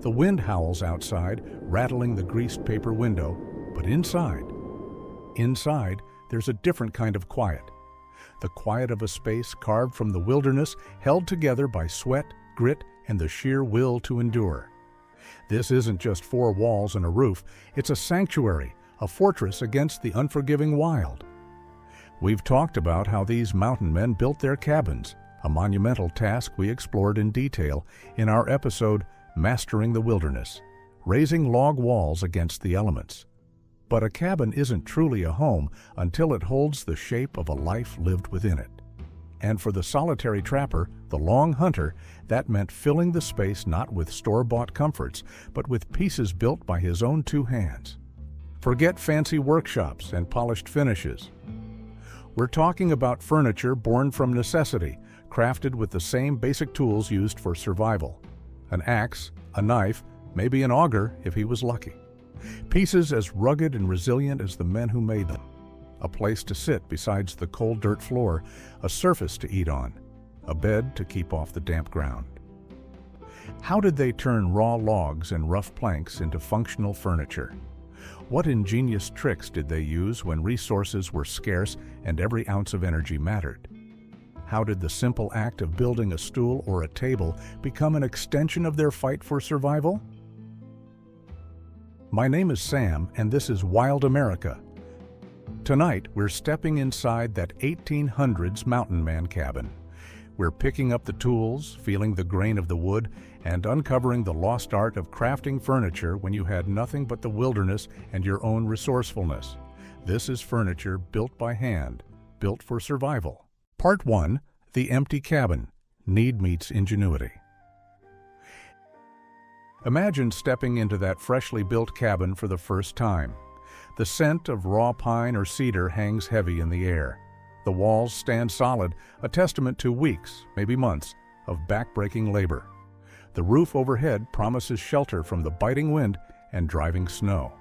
The wind howls outside, rattling the greased paper window, but inside, there's a different kind of quiet. The quiet of a space carved from the wilderness, held together by sweat, grit, and the sheer will to endure. This isn't just four walls and a roof, it's a sanctuary, a fortress against the unforgiving wild. We've talked about how these mountain men built their cabins, a monumental task we explored in detail in our episode, Mastering the Wilderness, raising log walls against the elements. But a cabin isn't truly a home until it holds the shape of a life lived within it. And for the solitary trapper, the long hunter, that meant filling the space not with store-bought comforts, but with pieces built by his own two hands. Forget fancy workshops and polished finishes. We're talking about furniture born from necessity, crafted with the same basic tools used for survival. An axe, a knife, maybe an auger if he was lucky. Pieces as rugged and resilient as the men who made them. A place to sit besides the cold dirt floor, a surface to eat on, a bed to keep off the damp ground. How did they turn raw logs and rough planks into functional furniture? What ingenious tricks did they use when resources were scarce and every ounce of energy mattered? How did the simple act of building a stool or a table become an extension of their fight for survival? My name is Sam, and this is Wild America. Tonight, we're stepping inside that 1800s mountain man cabin. We're picking up the tools, feeling the grain of the wood, and uncovering the lost art of crafting furniture when you had nothing but the wilderness and your own resourcefulness. This is furniture built by hand, built for survival. Part 1, The Empty Cabin. Need meets ingenuity. Imagine stepping into that freshly built cabin for the first time. The scent of raw pine or cedar hangs heavy in the air. The walls stand solid, a testament to weeks, maybe months, of backbreaking labor. The roof overhead promises shelter from the biting wind and driving snow.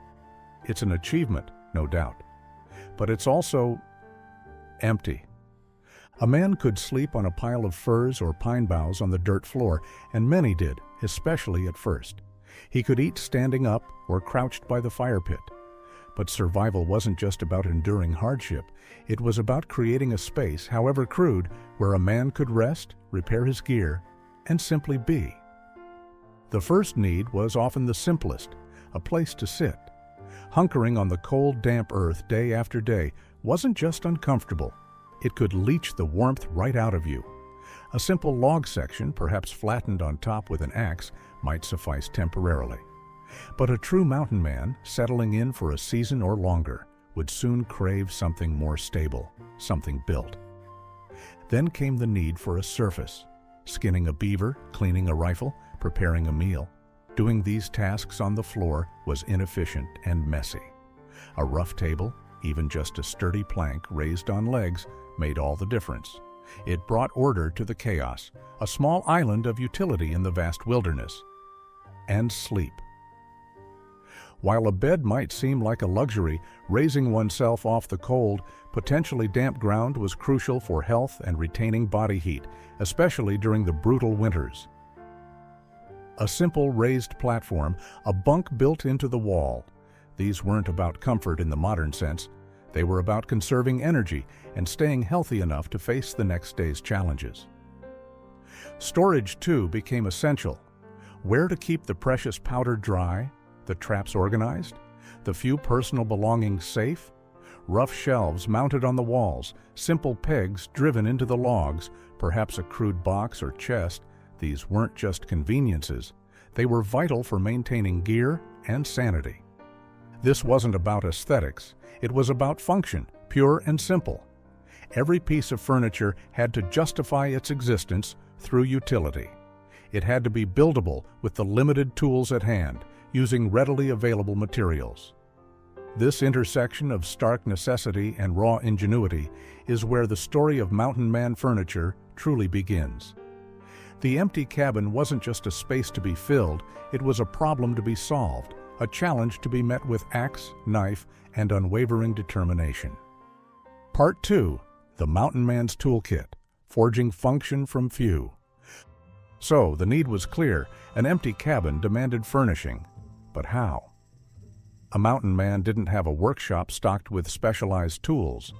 It's an achievement, no doubt. But it's also empty. A man could sleep on a pile of firs or pine boughs on the dirt floor, and many did, especially at first. He could eat standing up or crouched by the fire pit. But survival wasn't just about enduring hardship. It was about creating a space, however crude, where a man could rest, repair his gear, and simply be. The first need was often the simplest, a place to sit. Hunkering on the cold, damp earth day after day wasn't just uncomfortable. It could leach the warmth right out of you. A simple log section, perhaps flattened on top with an axe, might suffice temporarily. But a true mountain man, settling in for a season or longer, would soon crave something more stable, something built. Then came the need for a surface. Skinning a beaver, cleaning a rifle, preparing a meal. Doing these tasks on the floor was inefficient and messy. A rough table, even just a sturdy plank raised on legs, made all the difference. It brought order to the chaos, a small island of utility in the vast wilderness. And sleep. While a bed might seem like a luxury, raising oneself off the cold, potentially damp ground was crucial for health and retaining body heat, especially during the brutal winters. A simple raised platform, a bunk built into the wall. These weren't about comfort in the modern sense. They were about conserving energy and staying healthy enough to face the next day's challenges. Storage, too, became essential. Where to keep the precious powder dry, the traps organized, the few personal belongings safe, rough shelves mounted on the walls, simple pegs driven into the logs, perhaps a crude box or chest. These weren't just conveniences. They were vital for maintaining gear and sanity. This wasn't about aesthetics. It was about function, pure and simple. Every piece of furniture had to justify its existence through utility. It had to be buildable with the limited tools at hand, using readily available materials. This intersection of stark necessity and raw ingenuity is where the story of mountain man furniture truly begins. The empty cabin wasn't just a space to be filled, it was a problem to be solved, a challenge to be met with axe, knife, and unwavering determination. Part 2, The Mountain Man's Toolkit, Forging Function from Few. So the need was clear. An empty cabin demanded furnishing. But how? A mountain man didn't have a workshop stocked with specialized tools.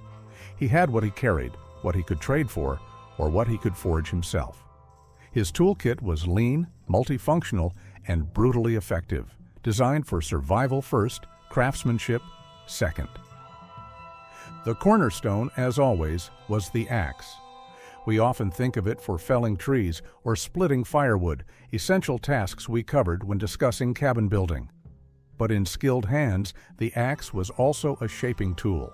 He had what he carried, what he could trade for, or what he could forge himself. His toolkit was lean, multifunctional, and brutally effective, designed for survival first, craftsmanship second. The cornerstone, as always, was the axe. We often think of it for felling trees or splitting firewood, essential tasks we covered when discussing cabin building. But in skilled hands, the axe was also a shaping tool.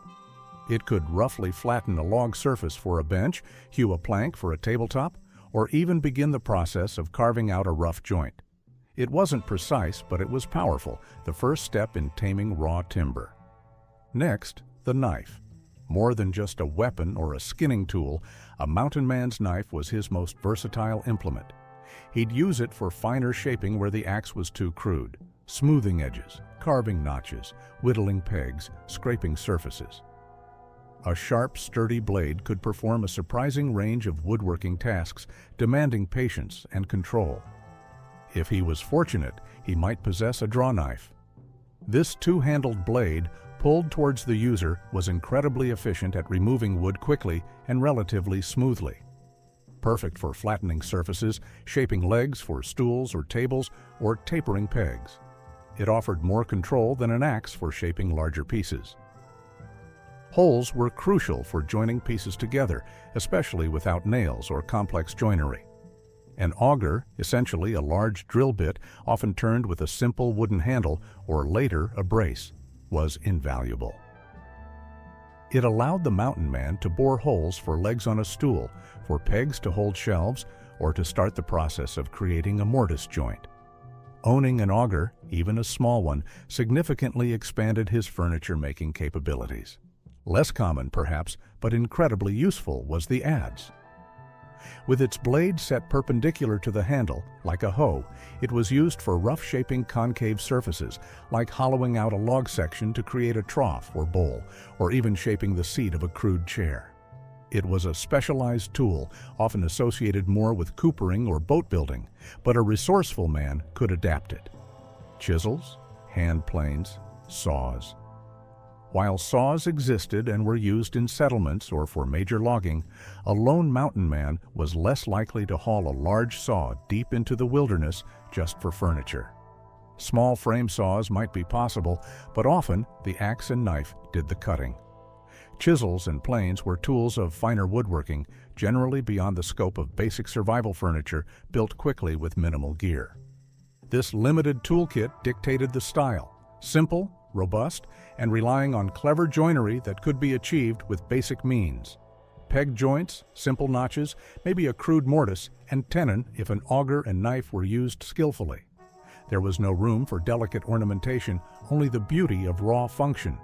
It could roughly flatten a log surface for a bench, hew a plank for a tabletop, or even begin the process of carving out a rough joint. It wasn't precise, but it was powerful, the first step in taming raw timber. Next, the knife. More than just a weapon or a skinning tool, a mountain man's knife was his most versatile implement. He'd use it for finer shaping where the axe was too crude, smoothing edges, carving notches, whittling pegs, scraping surfaces. A sharp, sturdy blade could perform a surprising range of woodworking tasks, demanding patience and control. If he was fortunate, he might possess a draw knife. This two-handled blade, pulled towards the user, was incredibly efficient at removing wood quickly and relatively smoothly. Perfect for flattening surfaces, shaping legs for stools or tables, or tapering pegs. It offered more control than an axe for shaping larger pieces. Holes were crucial for joining pieces together, especially without nails or complex joinery. An auger, essentially a large drill bit, often turned with a simple wooden handle or later a brace, was invaluable. It allowed the mountain man to bore holes for legs on a stool, for pegs to hold shelves, or to start the process of creating a mortise joint. Owning an auger, even a small one, significantly expanded his furniture-making capabilities. Less common, perhaps, but incredibly useful was the adze. With its blade set perpendicular to the handle, like a hoe, it was used for rough shaping concave surfaces, like hollowing out a log section to create a trough or bowl, or even shaping the seat of a crude chair. It was a specialized tool, often associated more with coopering or boat building, but a resourceful man could adapt it. Chisels, hand planes, saws. While saws existed and were used in settlements or for major logging, a lone mountain man was less likely to haul a large saw deep into the wilderness just for furniture. Small frame saws might be possible, but often the axe and knife did the cutting. Chisels and planes were tools of finer woodworking, generally beyond the scope of basic survival furniture built quickly with minimal gear. This limited toolkit dictated the style: simple, robust, and relying on clever joinery that could be achieved with basic means. Peg joints, simple notches, maybe a crude mortise, and tenon if an auger and knife were used skillfully. There was no room for delicate ornamentation, only the beauty of raw function.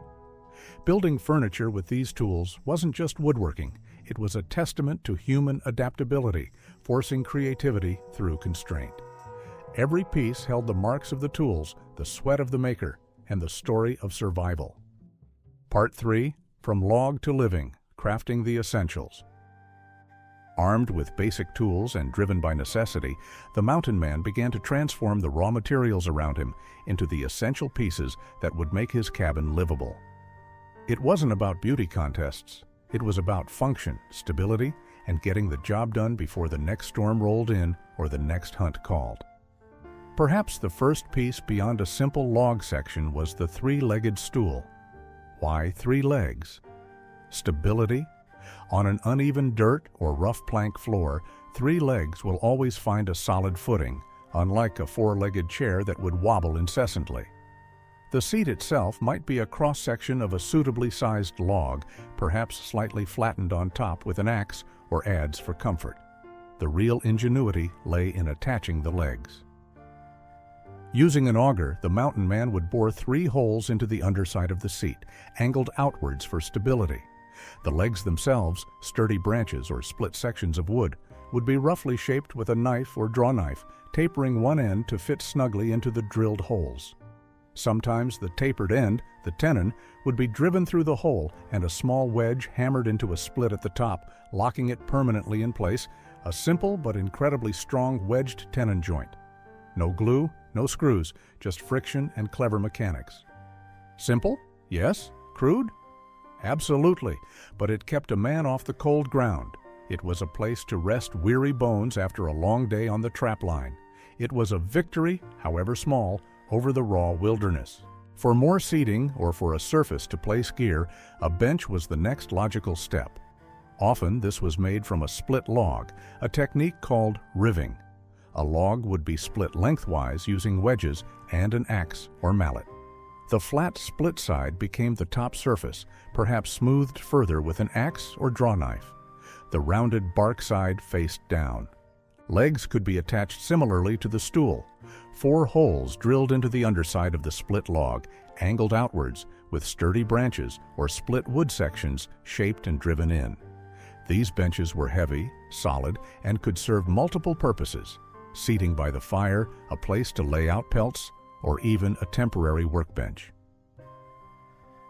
Building furniture with these tools wasn't just woodworking, it was a testament to human adaptability, forcing creativity through constraint. Every piece held the marks of the tools, the sweat of the maker, and the story of survival. Part 3, From Log to Living, Crafting the Essentials. Armed with basic tools and driven by necessity, the mountain man began to transform the raw materials around him into the essential pieces that would make his cabin livable. It wasn't about beauty contests. It was about function, stability, and getting the job done before the next storm rolled in or the next hunt called. Perhaps the first piece beyond a simple log section was the three-legged stool. Why 3 legs? Stability? On an uneven dirt or rough plank floor, 3 legs will always find a solid footing, unlike a 4-legged chair that would wobble incessantly. The seat itself might be a cross-section of a suitably sized log, perhaps slightly flattened on top with an axe or adze for comfort. The real ingenuity lay in attaching the legs. Using an auger, the mountain man would bore 3 holes into the underside of the seat, angled outwards for stability. The legs themselves, sturdy branches or split sections of wood, would be roughly shaped with a knife or draw knife, tapering one end to fit snugly into the drilled holes. Sometimes the tapered end, the tenon, would be driven through the hole and a small wedge hammered into a split at the top, locking it permanently in place, a simple but incredibly strong wedged tenon joint. No glue, no screws, just friction and clever mechanics. Simple? Yes. Crude? Absolutely, but it kept a man off the cold ground. It was a place to rest weary bones after a long day on the trap line. It was a victory, however small, over the raw wilderness. For more seating or for a surface to place gear, a bench was the next logical step. Often this was made from a split log, a technique called riving. A log would be split lengthwise using wedges and an axe or mallet. The flat split side became the top surface, perhaps smoothed further with an axe or draw knife. The rounded bark side faced down. Legs could be attached similarly to the stool. 4 holes drilled into the underside of the split log, angled outwards, with sturdy branches or split wood sections shaped and driven in. These benches were heavy, solid, and could serve multiple purposes: seating by the fire, a place to lay out pelts, or even a temporary workbench.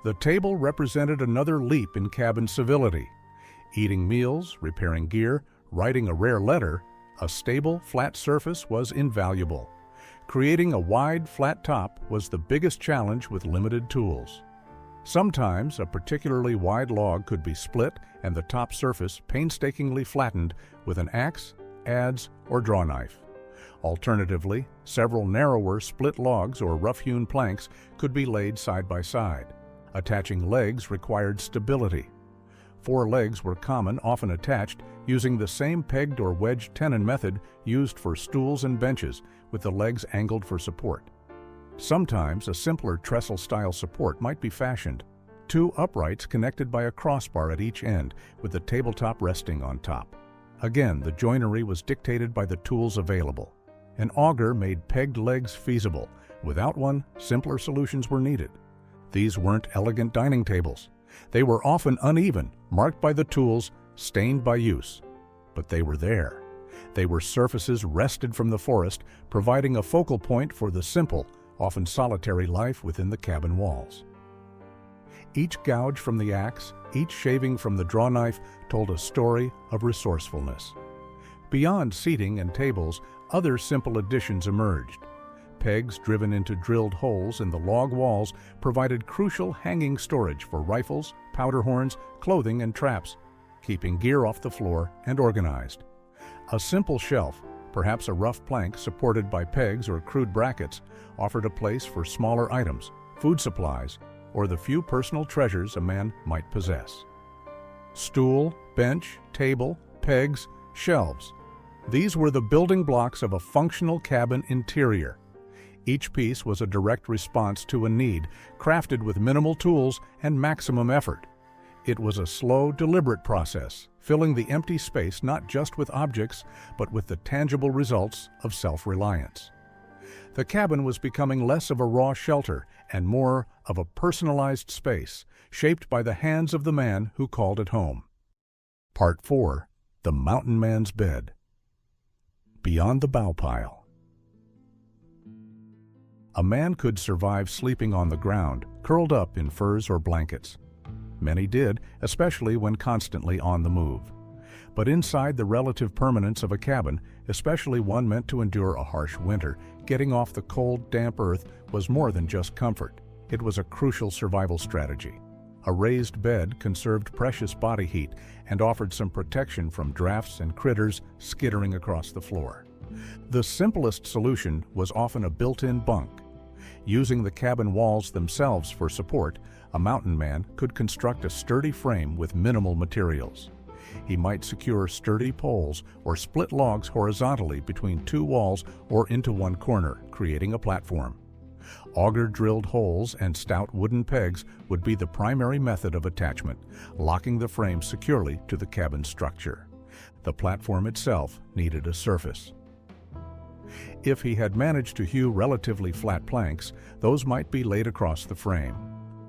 The table represented another leap in cabin civility. Eating meals, repairing gear, writing a rare letter, a stable, flat surface was invaluable. Creating a wide, flat top was the biggest challenge with limited tools. Sometimes a particularly wide log could be split and the top surface painstakingly flattened with an axe, adze, or draw knife. Alternatively, several narrower split logs or rough-hewn planks could be laid side by side. Attaching legs required stability. 4 legs were common, often attached, using the same pegged or wedged tenon method used for stools and benches, with the legs angled for support. Sometimes a simpler trestle-style support might be fashioned. 2 uprights connected by a crossbar at each end, with the tabletop resting on top. Again, the joinery was dictated by the tools available. An auger made pegged legs feasible. Without one, simpler solutions were needed. These weren't elegant dining tables. They were often uneven, marked by the tools, stained by use. But they were there. They were surfaces wrested from the forest, providing a focal point for the simple, often solitary life within the cabin walls. Each gouge from the axe, each shaving from the draw knife told a story of resourcefulness. Beyond seating and tables, other simple additions emerged. Pegs driven into drilled holes in the log walls provided crucial hanging storage for rifles, powder horns, clothing, and traps, keeping gear off the floor and organized. A simple shelf, perhaps a rough plank supported by pegs or crude brackets, offered a place for smaller items, food supplies, or the few personal treasures a man might possess. Stool, bench, table, pegs, shelves. These were the building blocks of a functional cabin interior. Each piece was a direct response to a need, crafted with minimal tools and maximum effort. It was a slow, deliberate process, filling the empty space not just with objects, but with the tangible results of self-reliance. The cabin was becoming less of a raw shelter and more of a personalized space, shaped by the hands of the man who called it home. Part 4. The Mountain Man's Bed. Beyond the bough pile. A man could survive sleeping on the ground, curled up in furs or blankets. Many did, especially when constantly on the move. But inside the relative permanence of a cabin, especially one meant to endure a harsh winter, getting off the cold, damp earth was more than just comfort. It was a crucial survival strategy. A raised bed conserved precious body heat and offered some protection from drafts and critters skittering across the floor. The simplest solution was often a built-in bunk. Using the cabin walls themselves for support, a mountain man could construct a sturdy frame with minimal materials. He might secure sturdy poles or split logs horizontally between 2 walls or into one corner, creating a platform. Auger-drilled holes and stout wooden pegs would be the primary method of attachment, locking the frame securely to the cabin structure. The platform itself needed a surface. If he had managed to hew relatively flat planks, those might be laid across the frame.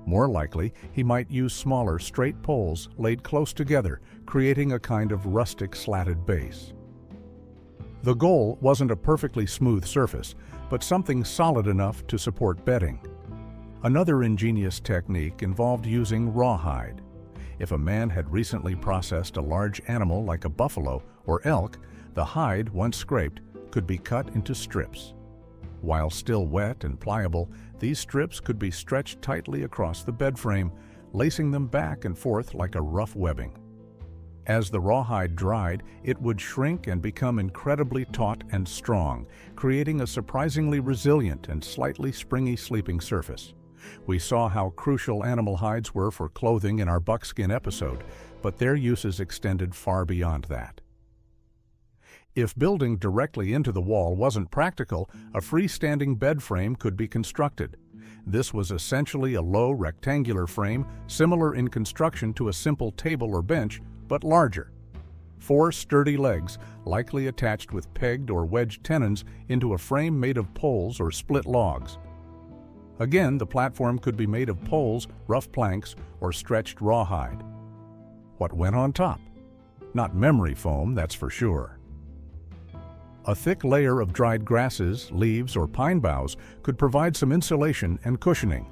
More likely, he might use smaller, straight poles laid close together, creating a kind of rustic slatted base. The goal wasn't a perfectly smooth surface, but something solid enough to support bedding. Another ingenious technique involved using rawhide. If a man had recently processed a large animal like a buffalo or elk, The hide, once scraped, could be cut into strips. While still wet and pliable, these strips could be stretched tightly across the bed frame, lacing them back and forth like a rough webbing. As the rawhide dried, it would shrink and become incredibly taut and strong, creating a surprisingly resilient and slightly springy sleeping surface. We saw how crucial animal hides were for clothing in our buckskin episode, but their uses extended far beyond that. If building directly into the wall wasn't practical, a freestanding bed frame could be constructed. This was essentially a low rectangular frame, similar in construction to a simple table or bench, but larger. 4 sturdy legs, likely attached with pegged or wedged tenons into a frame made of poles or split logs. Again, the platform could be made of poles, rough planks, or stretched rawhide. What went on top? Not memory foam, that's for sure. A thick layer of dried grasses, leaves, or pine boughs could provide some insulation and cushioning.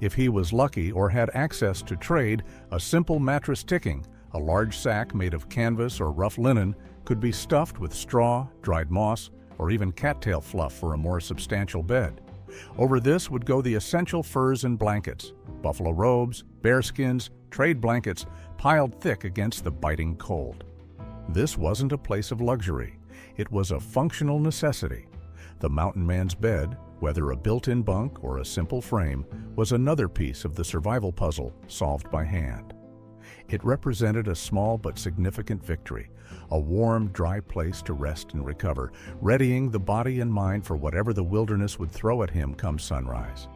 If he was lucky or had access to trade, a simple mattress ticking, a large sack made of canvas or rough linen, could be stuffed with straw, dried moss, or even cattail fluff for a more substantial bed. Over this would go the essential furs and blankets, buffalo robes, bearskins, trade blankets, piled thick against the biting cold. This wasn't a place of luxury. It was a functional necessity. The mountain man's bed, whether a built-in bunk or a simple frame, was another piece of the survival puzzle solved by hand. It represented a small but significant victory, a warm, dry place to rest and recover, readying the body and mind for whatever the wilderness would throw at him come sunrise.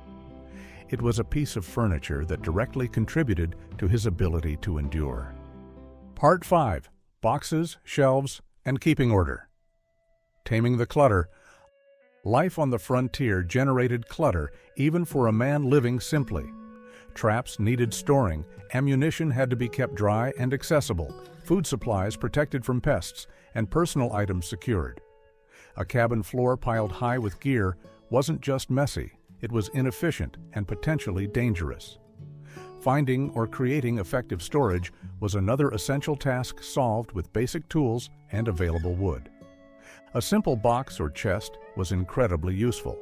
It was a piece of furniture that directly contributed to his ability to endure. Part 5. Boxes, Shelves, and Keeping Order. Taming the clutter. Life on the frontier generated clutter even for a man living simply. Traps needed storing, ammunition had to be kept dry and accessible, food supplies protected from pests, and personal items secured. A cabin floor piled high with gear wasn't just messy, it was inefficient and potentially dangerous. Finding or creating effective storage was another essential task solved with basic tools and available wood. A simple box or chest was incredibly useful.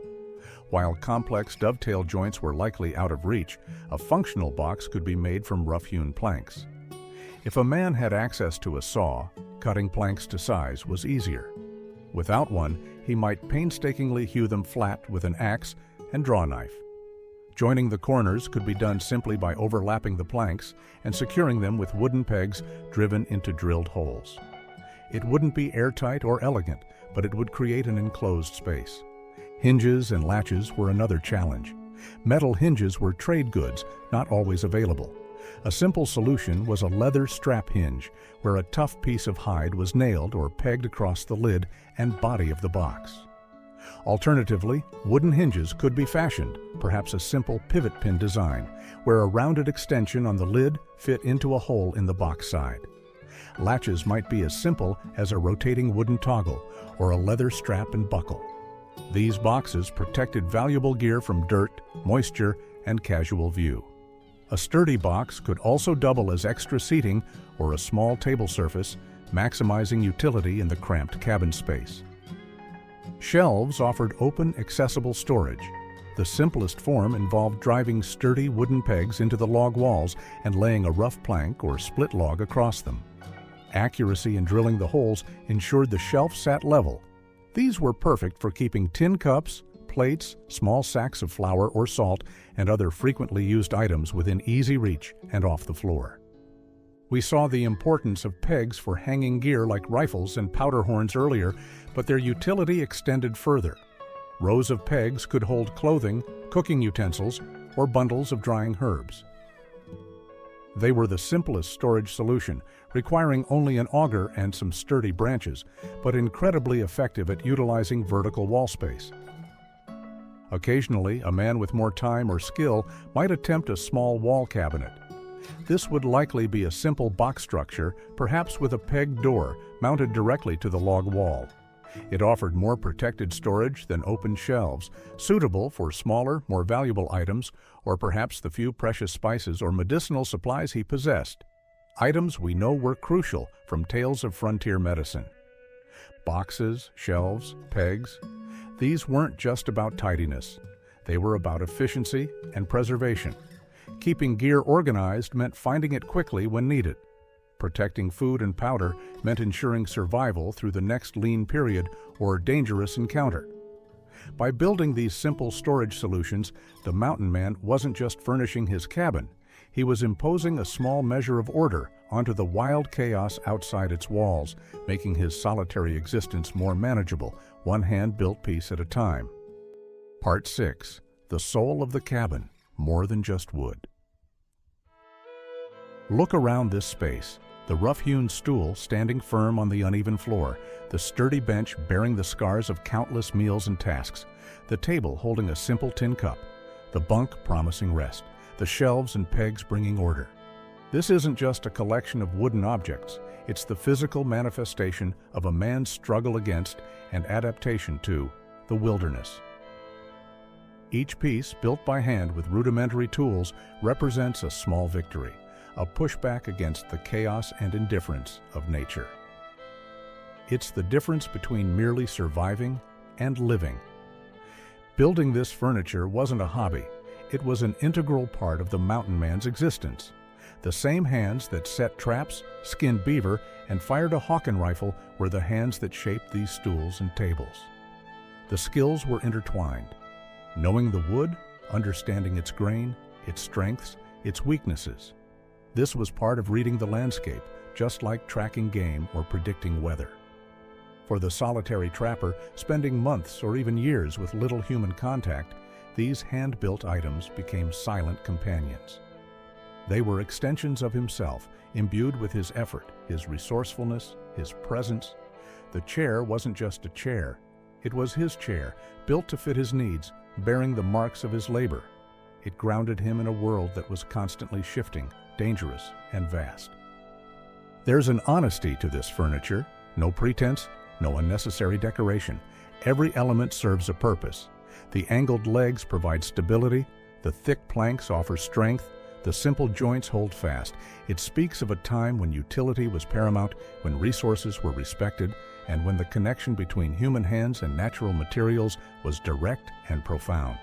While complex dovetail joints were likely out of reach, a functional box could be made from rough-hewn planks. If a man had access to a saw, cutting planks to size was easier. Without one, he might painstakingly hew them flat with an axe and draw knife. Joining the corners could be done simply by overlapping the planks and securing them with wooden pegs driven into drilled holes. It wouldn't be airtight or elegant, but it would create an enclosed space. Hinges and latches were another challenge. Metal hinges were trade goods, not always available. A simple solution was a leather strap hinge, where a tough piece of hide was nailed or pegged across the lid and body of the box. Alternatively, wooden hinges could be fashioned, perhaps a simple pivot pin design, where a rounded extension on the lid fit into a hole in the box side. Latches might be as simple as a rotating wooden toggle or a leather strap and buckle. These boxes protected valuable gear from dirt, moisture, and casual view. A sturdy box could also double as extra seating or a small table surface, maximizing utility in the cramped cabin space. Shelves offered open, accessible storage. The simplest form involved driving sturdy wooden pegs into the log walls and laying a rough plank or split log across them. Accuracy in drilling the holes ensured the shelf sat level. These were perfect for keeping tin cups, plates, small sacks of flour or salt, and other frequently used items within easy reach and off the floor. We saw the importance of pegs for hanging gear like rifles and powder horns earlier, but their utility extended further. Rows of pegs could hold clothing, cooking utensils, or bundles of drying herbs. They were the simplest storage solution, requiring only an auger and some sturdy branches, but incredibly effective at utilizing vertical wall space. Occasionally, a man with more time or skill might attempt a small wall cabinet. This would likely be a simple box structure, perhaps with a pegged door mounted directly to the log wall. It offered more protected storage than open shelves, suitable for smaller, more valuable items, or perhaps the few precious spices or medicinal supplies he possessed. Items we know were crucial from tales of frontier medicine. boxes, shelves, pegs. These weren't just about tidiness. They were about efficiency and preservation. Keeping gear organized meant finding it quickly when needed. Protecting food and powder meant ensuring survival through the next lean period or dangerous encounter. By building these simple storage solutions, the mountain man wasn't just furnishing his cabin. He was imposing a small measure of order onto the wild chaos outside its walls, making his solitary existence more manageable, one hand-built piece at a time. Part 6. The soul of the cabin, more than just wood. Look around this space. The rough-hewn stool standing firm on the uneven floor, the sturdy bench bearing the scars of countless meals and tasks, the table holding a simple tin cup, the bunk promising rest, the shelves and pegs bringing order. This isn't just a collection of wooden objects, it's the physical manifestation of a man's struggle against and adaptation to the wilderness. Each piece, built by hand with rudimentary tools, represents a small victory, a pushback against the chaos and indifference of nature. It's the difference between merely surviving and living. Building this furniture wasn't a hobby. It was an integral part of the mountain man's existence. The same hands that set traps, skinned beaver, and fired a Hawken rifle were the hands that shaped these stools and tables. The skills were intertwined. Knowing the wood, understanding its grain, its strengths, its weaknesses. This was part of reading the landscape, just like tracking game or predicting weather. For the solitary trapper, spending months or even years with little human contact, these hand-built items became silent companions. They were extensions of himself, imbued with his effort, his resourcefulness, his presence. The chair wasn't just a chair. It was his chair, built to fit his needs, bearing the marks of his labor. It grounded him in a world that was constantly shifting, dangerous, and vast. There's an honesty to this furniture, no pretense, no unnecessary decoration. Every element serves a purpose. The angled legs provide stability, the thick planks offer strength, the simple joints hold fast. It speaks of a time when utility was paramount, when resources were respected, and when the connection between human hands and natural materials was direct and profound.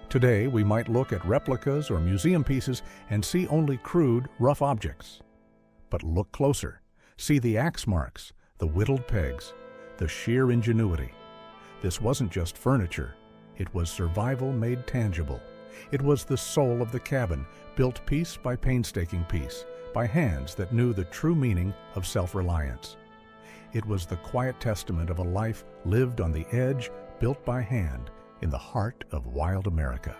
Today, we might look at replicas or museum pieces and see only crude, rough objects. But look closer. See the axe marks, the whittled pegs, the sheer ingenuity. This wasn't just furniture. It was survival made tangible. It was the soul of the cabin, built piece by painstaking piece, by hands that knew the true meaning of self-reliance. It was the quiet testament of a life lived on the edge, built by hand, in the heart of wild America.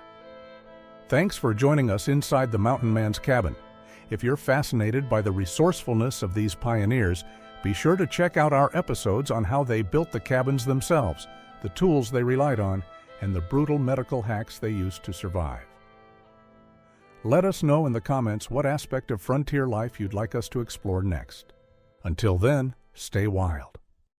Thanks for joining us inside the mountain man's cabin. If you're fascinated by the resourcefulness of these pioneers, be sure to check out our episodes on how they built the cabins themselves, the tools they relied on, and the brutal medical hacks they used to survive. Let us know in the comments what aspect of frontier life you'd like us to explore next. Until then, stay wild.